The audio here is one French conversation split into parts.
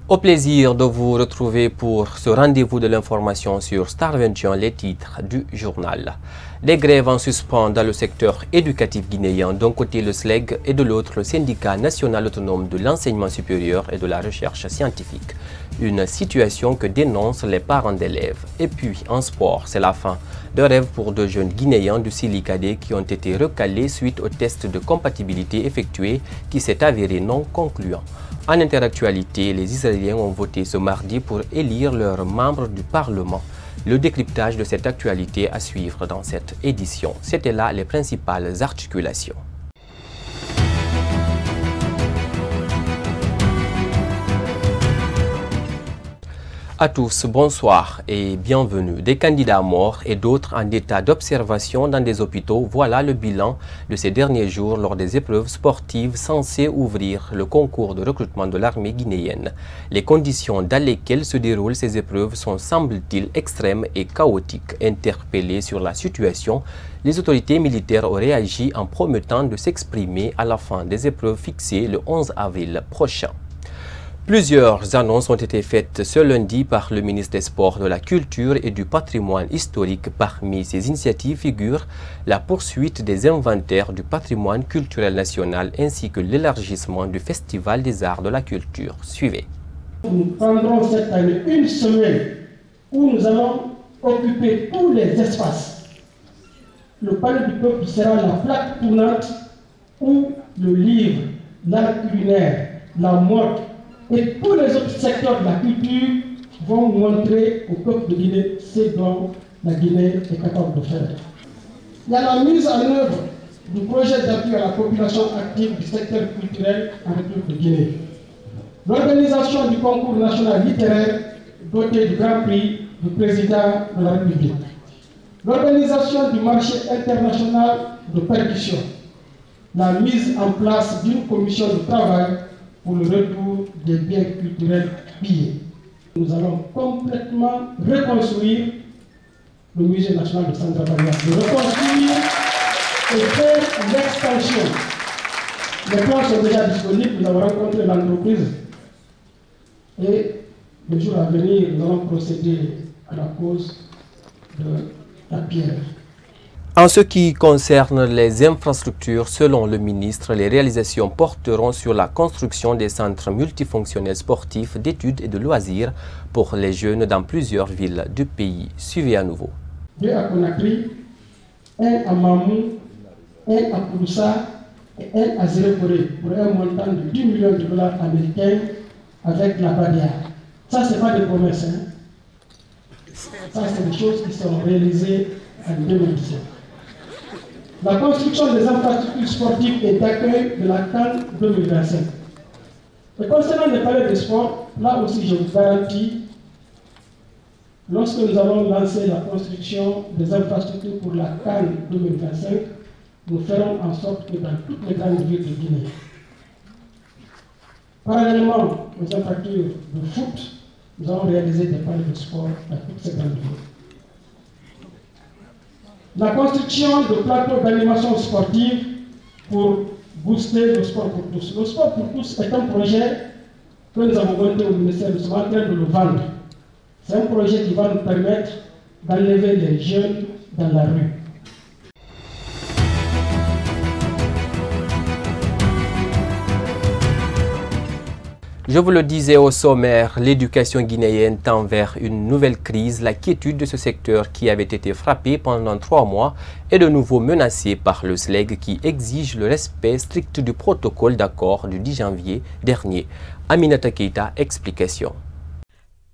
Au plaisir de vous retrouver pour ce rendez-vous de l'information sur Star 21, les titres du journal. Des grèves en suspens dans le secteur éducatif guinéen, d'un côté le SLEG et de l'autre le syndicat national autonome de l'enseignement supérieur et de la recherche scientifique. Une situation que dénoncent les parents d'élèves. Et puis en sport, c'est la fin de rêve pour deux jeunes Guinéens du Silicadé qui ont été recalés suite au test de compatibilité effectué qui s'est avéré non concluant. En interactualité, les Israéliens ont voté ce mardi pour élire leurs membres du Parlement. Le décryptage de cette actualité à suivre dans cette édition. C'était là les principales articulations. À tous, bonsoir et bienvenue. Des candidats morts et d'autres en état d'observation dans des hôpitaux, voilà le bilan de ces derniers jours lors des épreuves sportives censées ouvrir le concours de recrutement de l'armée guinéenne. Les conditions dans lesquelles se déroulent ces épreuves sont, semble-t-il, extrêmes et chaotiques. Interpellées sur la situation, les autorités militaires ont réagi en promettant de s'exprimer à la fin des épreuves fixées le 11 avril prochain. Plusieurs annonces ont été faites ce lundi par le ministre des Sports, de la Culture et du Patrimoine historique. Parmi ces initiatives figurent la poursuite des inventaires du patrimoine culturel national ainsi que l'élargissement du Festival des arts de la culture. Suivez. Nous prendrons cette année une semaine où nous allons occuper tous les espaces. Le palais du peuple sera la plaque tournante où le livre, l'art culinaire, la mode, et tous les autres secteurs de la culture vont montrer au peuple de Guinée ce dont la Guinée est capable de faire. Il y a la mise en œuvre du projet d'appui à la population active du secteur culturel en République de Guinée. L'organisation du concours national littéraire doté du Grand Prix du président de la République. L'organisation du marché international de percussion. La mise en place d'une commission de travail pour le retour des biens culturels pillés. Nous allons complètement reconstruire le musée national de Sandra Baria, de reconstruire et faire l'extension. Les plans sont déjà disponibles, nous avons rencontré l'entreprise et le jour à venir, nous allons procéder à la pose de la pierre. En ce qui concerne les infrastructures, selon le ministre, les réalisations porteront sur la construction des centres multifonctionnels sportifs, d'études et de loisirs pour les jeunes dans plusieurs villes du pays. Suivez à nouveau. Deux à Conakry, un à Mamou, un à Kouroussa et un à Zérekoré pour un montant de 10 millions de dollars américains avec la Badia. Ça, ce n'est pas des promesses. Ça, c'est des choses qui seront réalisées en 2017. La construction des infrastructures sportives et d'accueil de la CAN 2025. Et concernant les palais de sport, là aussi je vous garantis, lorsque nous allons lancer la construction des infrastructures pour la CAN 2025, nous ferons en sorte que dans toutes les grandes villes de Guinée, parallèlement aux infrastructures de foot, nous allons réaliser des palais de sport dans toutes ces grandes villes. La construction de plateaux d'animation sportive pour booster le sport pour tous. Le sport pour tous est un projet que nous avons monté au ministère, nous sommes en train de le vendre. C'est un projet qui va nous permettre d'enlever les jeunes dans la rue. Je vous le disais au sommaire, l'éducation guinéenne tend vers une nouvelle crise. La quiétude de ce secteur qui avait été frappé pendant 3 mois est de nouveau menacée par le SLEG qui exige le respect strict du protocole d'accord du 10 janvier dernier. Aminata Keita, explication.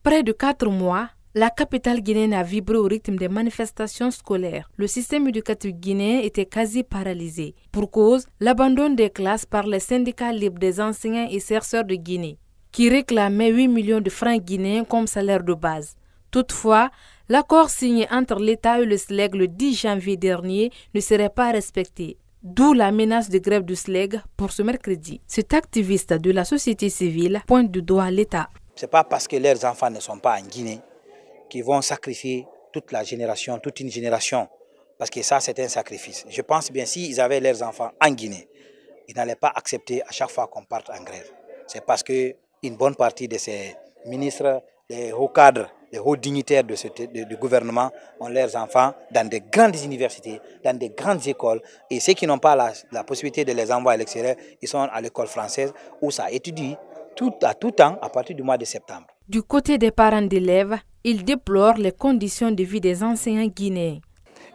Près de 4 mois, la capitale guinéenne a vibré au rythme des manifestations scolaires. Le système éducatif guinéen était quasi paralysé. Pour cause, l'abandon des classes par les syndicats libres des enseignants et chercheurs de Guinée, qui réclamaient 8 millions de francs guinéens comme salaire de base. Toutefois, l'accord signé entre l'État et le SLEG le 10 janvier dernier ne serait pas respecté. D'où la menace de grève du SLEG pour ce mercredi. Cet activiste de la société civile pointe du doigt l'État. Ce n'est pas parce que leurs enfants ne sont pas en Guinée qu'ils vont sacrifier toute une génération. Parce que ça, c'est un sacrifice. Je pense bien s'ils avaient leurs enfants en Guinée, ils n'allaient pas accepter à chaque fois qu'on parte en grève. C'est parce qu'une bonne partie de ces ministres, les hauts cadres, les hauts dignitaires du gouvernement ont leurs enfants dans de grandes universités, dans de grandes écoles. Et ceux qui n'ont pas la possibilité de les envoyer à l'extérieur, ils sont à l'école française où ça étudie à tout temps à partir du mois de septembre. Du côté des parents d'élèves, ils déplorent les conditions de vie des enseignants guinéens.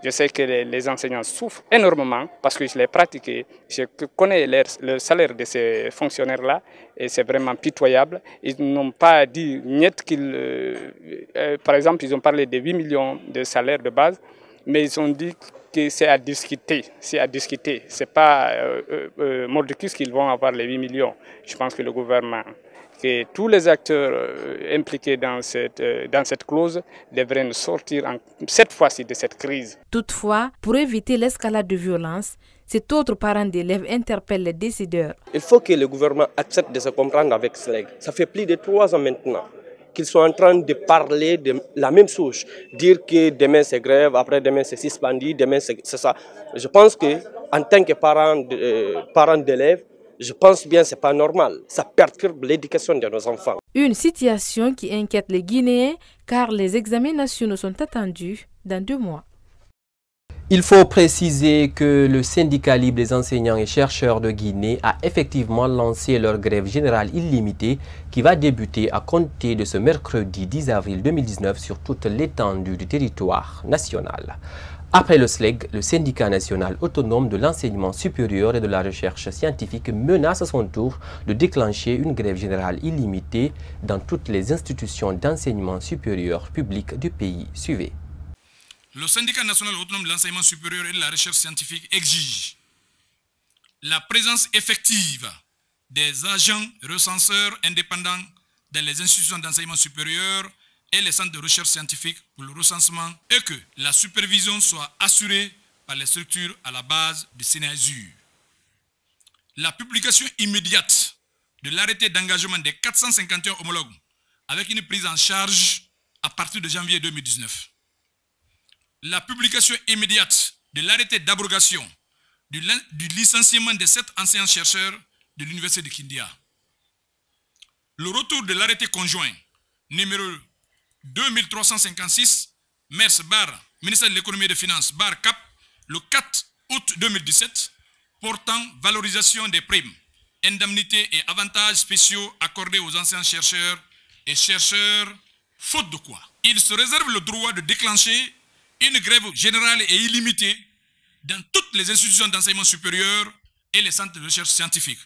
Je sais que les enseignants souffrent énormément parce que je l'ai pratiqué. Je connais le salaire de ces fonctionnaires-là et c'est vraiment pitoyable. Ils n'ont pas dit net qu'ils... par exemple, ils ont parlé de 8 millions de salaires de base, mais ils ont dit que c'est à discuter. C'est à discuter. Ce n'est pas mordicus qu'ils vont avoir les 8 millions. Je pense que le gouvernement... que tous les acteurs impliqués dans cette clause devraient sortir cette fois-ci de cette crise. Toutefois, pour éviter l'escalade de violence, cet autre parent d'élèves interpelle les décideurs. Il faut que le gouvernement accepte de se comprendre avec SLEG. Ça fait plus de 3 ans maintenant qu'ils sont en train de parler de la même chose. Dire que demain c'est grève, après-demain c'est suspendu, demain c'est ça. Je pense qu'en tant que parent d'élèves, je pense bien que ce n'est pas normal. Ça perturbe l'éducation de nos enfants. Une situation qui inquiète les Guinéens car les examens nationaux sont attendus dans 2 mois. Il faut préciser que le syndicat libre des enseignants et chercheurs de Guinée a effectivement lancé leur grève générale illimitée qui va débuter à compter de ce mercredi 10 avril 2019 sur toute l'étendue du territoire national. Après le SLEG, le syndicat national autonome de l'enseignement supérieur et de la recherche scientifique menace à son tour de déclencher une grève générale illimitée dans toutes les institutions d'enseignement supérieur public du pays. Suivez. Le syndicat national autonome de l'enseignement supérieur et de la recherche scientifique exige la présence effective des agents recenseurs indépendants dans les institutions d'enseignement supérieur et les centres de recherche scientifique pour le recensement et que la supervision soit assurée par les structures à la base du SENASUR. La publication immédiate de l'arrêté d'engagement des 451 homologues avec une prise en charge à partir de janvier 2019. La publication immédiate de l'arrêté d'abrogation du licenciement des 7 anciens chercheurs de l'Université de Kindia. Le retour de l'arrêté conjoint numéro 2356, MERS ministère de l'économie et des finances, CAP, le 4 août 2017, portant valorisation des primes, indemnités et avantages spéciaux accordés aux anciens chercheurs et chercheurs, faute de quoi ils se réservent le droit de déclencher une grève générale et illimitée dans toutes les institutions d'enseignement supérieur et les centres de recherche scientifique.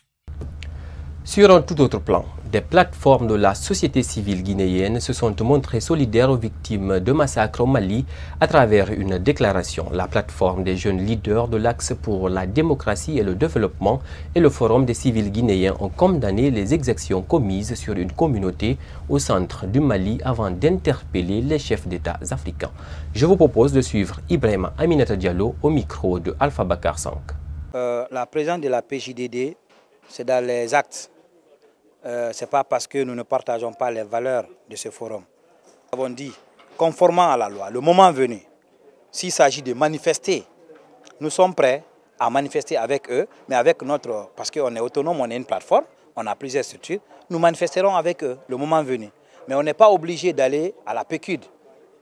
Sur un tout autre plan, des plateformes de la société civile guinéenne se sont montrées solidaires aux victimes de massacres au Mali à travers une déclaration. La plateforme des jeunes leaders de l'Axe pour la démocratie et le développement et le Forum des civils guinéens ont condamné les exactions commises sur une communauté au centre du Mali avant d'interpeller les chefs d'État africains. Je vous propose de suivre Ibrahima Aminata Diallo au micro de Alpha Bakar Sank. La présence de la PJDD, c'est dans les actes. Ce n'est pas parce que nous ne partageons pas les valeurs de ce forum. Nous avons dit, conformément à la loi, le moment venu, s'il s'agit de manifester, nous sommes prêts à manifester avec eux, mais avec notre... Parce qu'on est autonome, on est une plateforme, on a plusieurs structures, nous manifesterons avec eux le moment venu. Mais on n'est pas obligé d'aller à la PQD.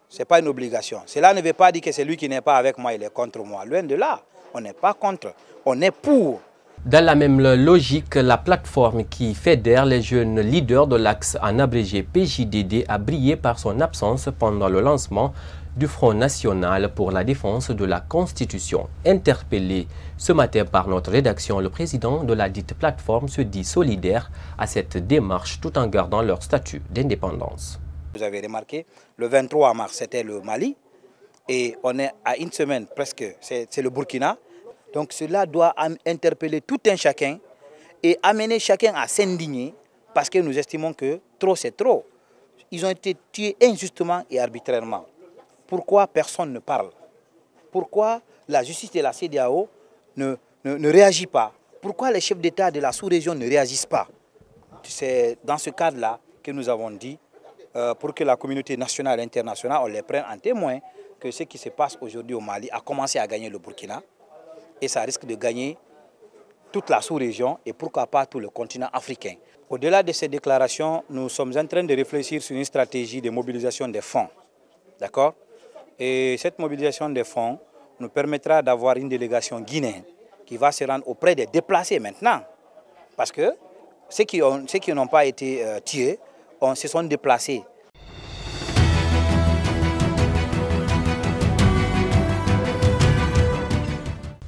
Ce n'est pas une obligation. Cela ne veut pas dire que celui qui n'est pas avec moi, il est contre moi. Loin de là, on n'est pas contre, on est pour. Dans la même logique, la plateforme qui fédère les jeunes leaders de l'Axe, en abrégé PJDD, a brillé par son absence pendant le lancement du Front national pour la défense de la Constitution. Interpellé ce matin par notre rédaction, le président de la dite plateforme se dit solidaire à cette démarche tout en gardant leur statut d'indépendance. Vous avez remarqué, le 23 mars, c'était le Mali et on est à une semaine presque, c'est le Burkina. Donc cela doit interpeller tout un chacun et amener chacun à s'indigner parce que nous estimons que trop c'est trop. Ils ont été tués injustement et arbitrairement. Pourquoi personne ne parle? Pourquoi la justice de la CEDEAO ne réagit pas? Pourquoi les chefs d'État de la sous-région ne réagissent pas? C'est dans ce cadre-là que nous avons dit, pour que la communauté nationale et internationale, on les prenne en témoin, que ce qui se passe aujourd'hui au Mali a commencé à gagner le Burkina. Et ça risque de gagner toute la sous-région et pourquoi pas tout le continent africain. Au-delà de ces déclarations, nous sommes en train de réfléchir sur une stratégie de mobilisation des fonds. D'accord? Et cette mobilisation des fonds nous permettra d'avoir une délégation guinéenne qui va se rendre auprès des déplacés maintenant. Parce que ceux qui n'ont pas été tués se sont déplacés.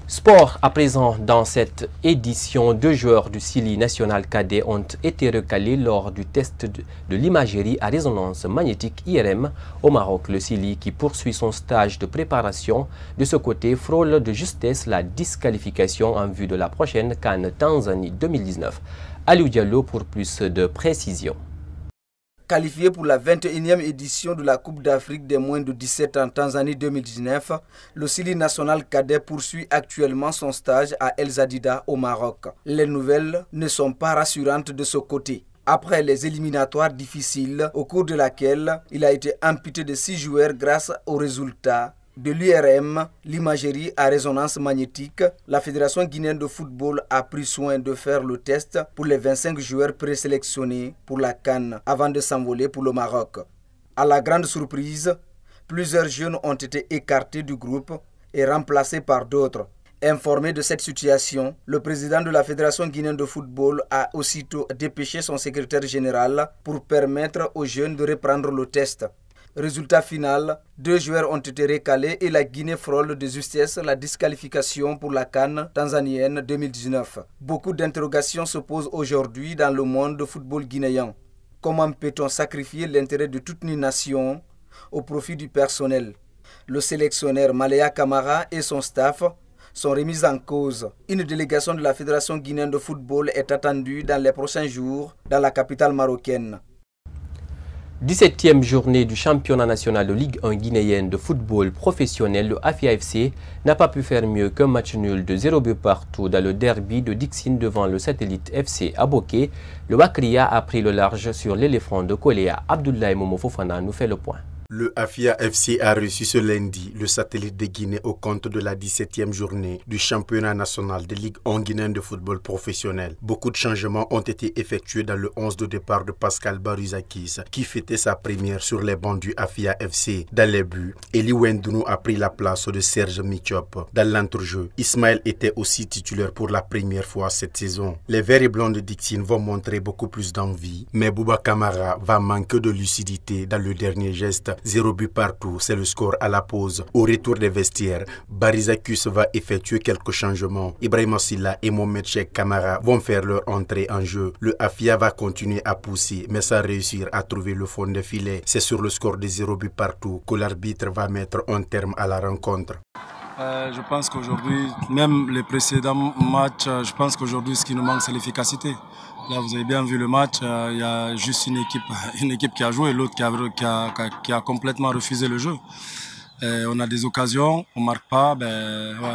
Sport à présent, dans cette édition, 2 joueurs du Sili national cadet ont été recalés lors du test de l'imagerie à résonance magnétique IRM au Maroc. Le Sili, qui poursuit son stage de préparation, de ce côté frôle de justesse la disqualification en vue de la prochaine CAN Tanzanie 2019. Aliou Diallo pour plus de précision. Qualifié pour la 21e édition de la Coupe d'Afrique des moins de 17 ans Tanzanie 2019, le Sili national cadet poursuit actuellement son stage à El Zadida au Maroc. Les nouvelles ne sont pas rassurantes de ce côté. Après les éliminatoires difficiles, au cours de laquelle il a été amputé de 6 joueurs grâce aux résultats de l'IRM, l'imagerie à résonance magnétique, la Fédération guinéenne de football a pris soin de faire le test pour les 25 joueurs présélectionnés pour la CAN avant de s'envoler pour le Maroc. À la grande surprise, plusieurs jeunes ont été écartés du groupe et remplacés par d'autres. Informé de cette situation, le président de la Fédération guinéenne de football a aussitôt dépêché son secrétaire général pour permettre aux jeunes de reprendre le test. Résultat final, 2 joueurs ont été recalés et la Guinée frôle de justesse la disqualification pour la CAN tanzanienne 2019. Beaucoup d'interrogations se posent aujourd'hui dans le monde du football guinéen. Comment peut-on sacrifier l'intérêt de toute une nation au profit du personnel? Le sélectionneur Maléa Camara et son staff sont remis en cause. Une délégation de la Fédération guinéenne de football est attendue dans les prochains jours dans la capitale marocaine. 17e journée du championnat national de Ligue 1 guinéenne de football professionnel, le Afia FC n'a pas pu faire mieux qu'un match nul de 0 but partout dans le derby de Dixine devant le Satellite FC à Boké. Le Wakria a pris le large sur l'éléphant de Koléa. Abdoulaye Momo Fofana nous fait le point. Le Afia FC a reçu ce lundi le Satellite de Guinée au compte de la 17e journée du championnat national de Ligue 1 guinéenne de football professionnel. Beaucoup de changements ont été effectués dans le 11 de départ de Pascal Baruzakis, qui fêtait sa première sur les bancs du Afia FC. Dans les buts, Eli Wendounou a pris la place de Serge Michop. Dans l'entrejeu, Ismaël était aussi titulaire pour la première fois cette saison. Les Verts et Blancs de Dixine vont montrer beaucoup plus d'envie, mais Bouba Kamara va manquer de lucidité dans le dernier geste. 0 but partout, c'est le score à la pause. Au retour des vestiaires, Barizakus va effectuer quelques changements. Ibrahima Silla et Mohamed Cheikh Kamara vont faire leur entrée en jeu. Le Afia va continuer à pousser, mais sans réussir à trouver le fond des filets. C'est sur le score de 0 but partout que l'arbitre va mettre un terme à la rencontre. Je pense qu'aujourd'hui, même les précédents matchs, je pense qu'aujourd'hui ce qui nous manque c'est l'efficacité. Là vous avez bien vu le match, il y a juste une équipe qui a joué et l'autre qui a complètement refusé le jeu. On a des occasions, on ne marque pas,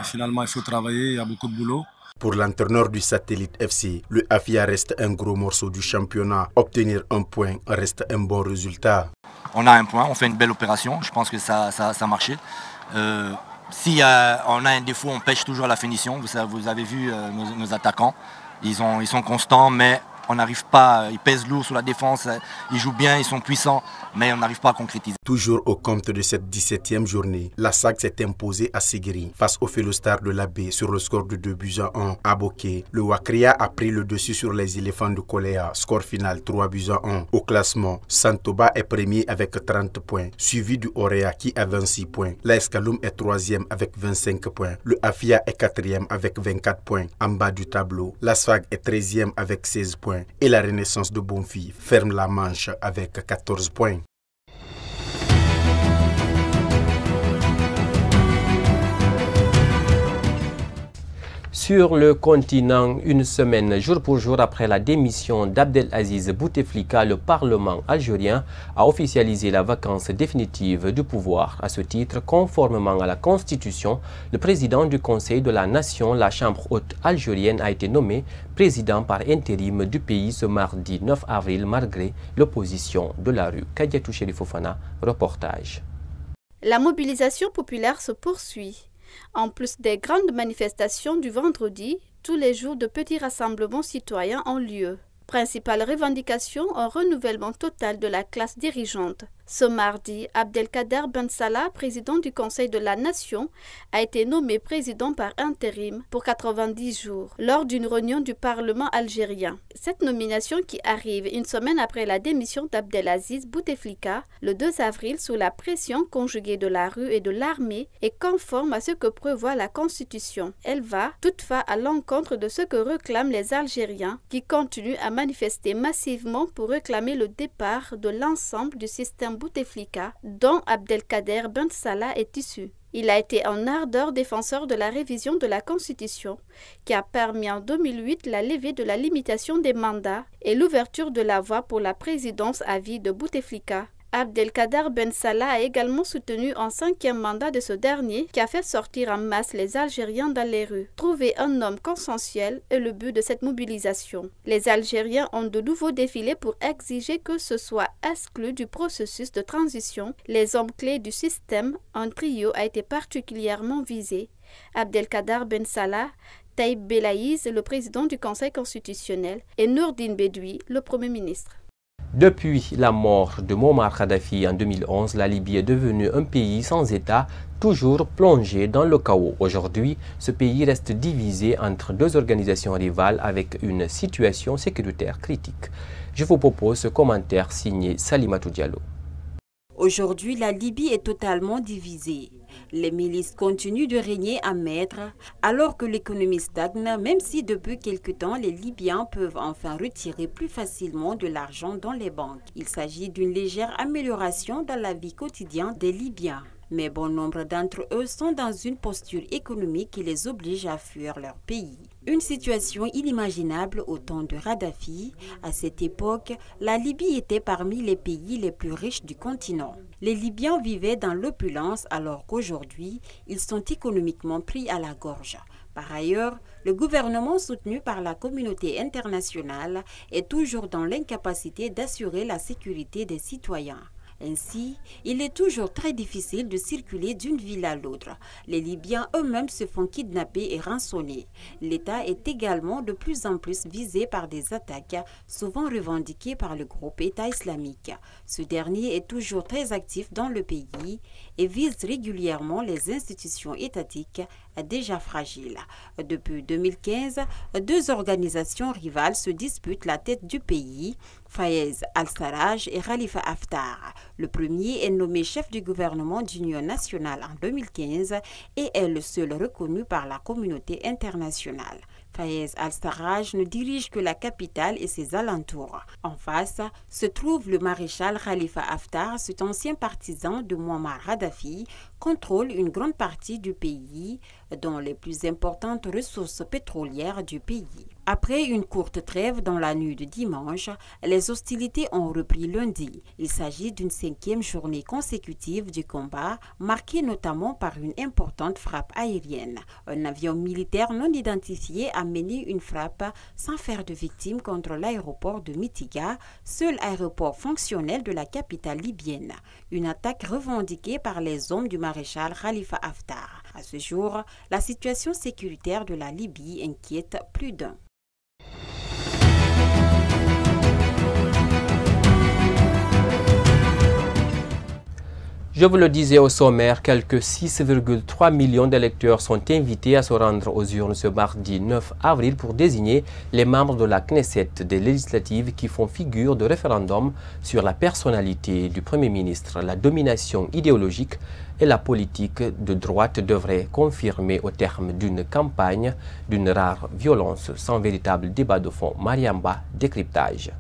finalement il faut travailler, il y a beaucoup de boulot. Pour l'entraîneur du Satellite FC, le Afia reste un gros morceau du championnat. Obtenir un point reste un bon résultat. On a un point, on fait une belle opération, je pense que ça a marché. Si on a un défaut, on pêche toujours à la finition. Vous avez vu nos attaquants, ils sont constants, mais on n'arrive pas, ils pèsent lourd sur la défense, ils jouent bien, ils sont puissants, mais on n'arrive pas à concrétiser. Toujours au compte de cette 17e journée, la SAC s'est imposée à Ségiri face au Félostar de la Baie sur le score de 2-1 à Boké. Le Wakria a pris le dessus sur les éléphants de Koléa, score final 3-1. Au classement, Santoba est premier avec 30 points, suivi du Orea qui a 26 points. L'Escaloum est 3e avec 25 points. Le Afia est 4e avec 24 points. En bas du tableau, l'Asfag est 13e avec 16 points. Et la Renaissance de Bonfi ferme la manche avec 14 points. Sur le continent, une semaine jour pour jour après la démission d'Abdelaziz Bouteflika, le Parlement algérien a officialisé la vacance définitive du pouvoir. À ce titre, conformément à la Constitution, le président du Conseil de la Nation, la Chambre haute algérienne, a été nommé président par intérim du pays ce mardi 9 avril, malgré l'opposition de la rue. Kadiatou Chérif Fofana, reportage. La mobilisation populaire se poursuit. En plus des grandes manifestations du vendredi, tous les jours de petits rassemblements citoyens ont lieu. Principale revendication, un renouvellement total de la classe dirigeante. Ce mardi, Abdelkader Ben Salah, président du Conseil de la Nation, a été nommé président par intérim pour 90 jours lors d'une réunion du Parlement algérien. Cette nomination, qui arrive une semaine après la démission d'Abdelaziz Bouteflika le 2 avril sous la pression conjuguée de la rue et de l'armée, est conforme à ce que prévoit la Constitution. Elle va toutefois à l'encontre de ce que réclament les Algériens qui continuent à manifester massivement pour réclamer le départ de l'ensemble du système Bouteflika dont Abdelkader Ben Salah est issu. Il a été un ardent défenseur de la révision de la Constitution qui a permis en 2008 la levée de la limitation des mandats et l'ouverture de la voie pour la présidence à vie de Bouteflika. Abdelkader Ben Salah a également soutenu un 5e mandat de ce dernier qui a fait sortir en masse les Algériens dans les rues. Trouver un homme consensuel est le but de cette mobilisation. Les Algériens ont de nouveau défilé pour exiger que ce soit exclu du processus de transition. Les hommes clés du système, un trio, a été particulièrement visé. Abdelkader Ben Salah, Taïb Belaïz, le président du Conseil constitutionnel, et Nourdine Bedoui, le Premier ministre. Depuis la mort de Mouammar Kadhafi en 2011, la Libye est devenue un pays sans État, toujours plongé dans le chaos. Aujourd'hui, ce pays reste divisé entre deux organisations rivales avec une situation sécuritaire critique. Je vous propose ce commentaire signé Salimatou Diallo. Aujourd'hui, la Libye est totalement divisée. Les milices continuent de régner à maître alors que l'économie stagne, même si depuis quelque temps, les Libyens peuvent enfin retirer plus facilement de l'argent dans les banques. Il s'agit d'une légère amélioration dans la vie quotidienne des Libyens. Mais bon nombre d'entre eux sont dans une posture économique qui les oblige à fuir leur pays. Une situation inimaginable au temps de Kadhafi. À cette époque, la Libye était parmi les pays les plus riches du continent. Les Libyens vivaient dans l'opulence alors qu'aujourd'hui, ils sont économiquement pris à la gorge. Par ailleurs, le gouvernement soutenu par la communauté internationale est toujours dans l'incapacité d'assurer la sécurité des citoyens. Ainsi, il est toujours très difficile de circuler d'une ville à l'autre. Les Libyens eux-mêmes se font kidnapper et rançonner. L'État est également de plus en plus visé par des attaques, souvent revendiquées par le groupe État islamique. Ce dernier est toujours très actif dans le pays et vise régulièrement les institutions étatiques déjà fragiles. Depuis 2015, deux organisations rivales se disputent la tête du pays, Fayez al-Sarraj et Khalifa Haftar. Le premier est nommé chef du gouvernement d'union nationale en 2015 et est le seul reconnu par la communauté internationale. Fayez al-Sarraj ne dirige que la capitale et ses alentours. En face se trouve le maréchal Khalifa Haftar, cet ancien partisan de Mouammar Kadhafi, contrôle une grande partie du pays, dont les plus importantes ressources pétrolières du pays. Après une courte trêve dans la nuit de dimanche, les hostilités ont repris lundi. Il s'agit d'une 5e journée consécutive du combat, marquée notamment par une importante frappe aérienne. Un avion militaire non identifié a mené une frappe sans faire de victimes contre l'aéroport de Mitiga, seul aéroport fonctionnel de la capitale libyenne. Une attaque revendiquée par les hommes du maréchal Khalifa Haftar. À ce jour, la situation sécuritaire de la Libye inquiète plus d'un. Je vous le disais au sommaire, quelques 6,3 millions d'électeurs sont invités à se rendre aux urnes ce mardi 9 avril pour désigner les membres de la Knesset des législatives qui font figure de référendum sur la personnalité du Premier ministre. La domination idéologique et la politique de droite devraient confirmer au terme d'une campagne d'une rare violence sans véritable débat de fond. Mariamba, décryptage.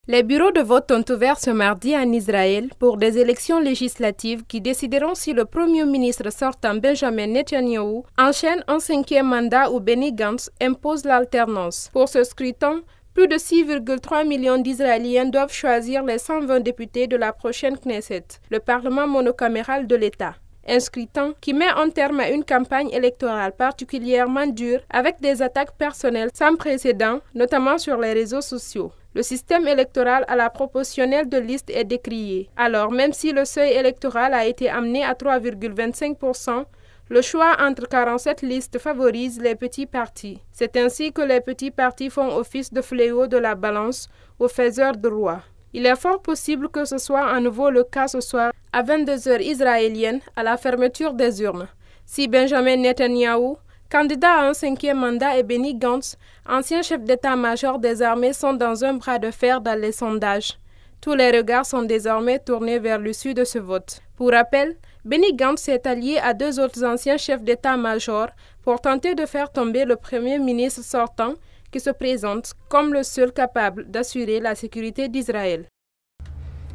Les bureaux de vote ont ouvert ce mardi en Israël pour des élections législatives qui décideront si le Premier ministre sortant Benjamin Netanyahou enchaîne un 5e mandat ou Benny Gantz impose l'alternance. Pour ce scrutin, plus de 6,3 millions d'Israéliens doivent choisir les 120 députés de la prochaine Knesset, le Parlement monocaméral de l'État. Un scrutin qui met un terme à une campagne électorale particulièrement dure avec des attaques personnelles sans précédent, notamment sur les réseaux sociaux. Le système électoral à la proportionnelle de liste est décrié. Alors, même si le seuil électoral a été amené à 3,25%, Le choix entre 47 listes favorise les petits partis. C'est ainsi que les petits partis font office de fléau de la balance aux faiseurs de roi. Il est fort possible que ce soit à nouveau le cas ce soir à 22h israélienne à la fermeture des urnes. Si Benjamin Netanyahou, candidat à un 5e mandat, et Benny Gantz, ancien chef d'état-major des armées, sont dans un bras de fer dans les sondages. Tous les regards sont désormais tournés vers l'issue de ce vote. Pour rappel, Benny Gantz s'est allié à 2 autres anciens chefs d'état-major pour tenter de faire tomber le Premier ministre sortant qui se présente comme le seul capable d'assurer la sécurité d'Israël.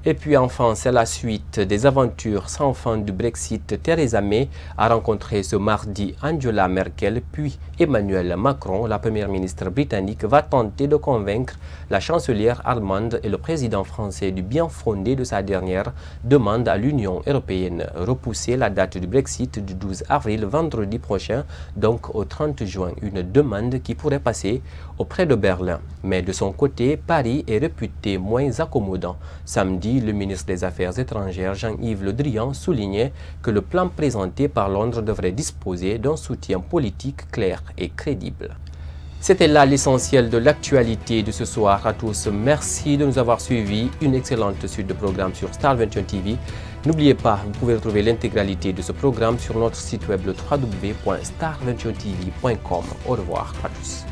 Et puis enfin, c'est la suite des aventures sans fin du Brexit. Theresa May a rencontré ce mardi Angela Merkel, puis Emmanuel Macron. La première ministre britannique va tenter de convaincre la chancelière allemande et le président français du bien fondé de sa dernière demande à l'Union européenne. Repousser la date du Brexit du 12 avril, vendredi prochain, donc au 30 juin. Une demande qui pourrait passer auprès de Berlin. Mais de son côté, Paris est réputé moins accommodant. Samedi, le ministre des Affaires étrangères, Jean-Yves Le Drian, soulignait que le plan présenté par Londres devrait disposer d'un soutien politique clair et crédible. C'était là l'essentiel de l'actualité de ce soir à tous. Merci de nous avoir suivis. Une excellente suite de programmes sur Star 21 TV. N'oubliez pas, vous pouvez retrouver l'intégralité de ce programme sur notre site web le www.star21tv.com. Au revoir à tous.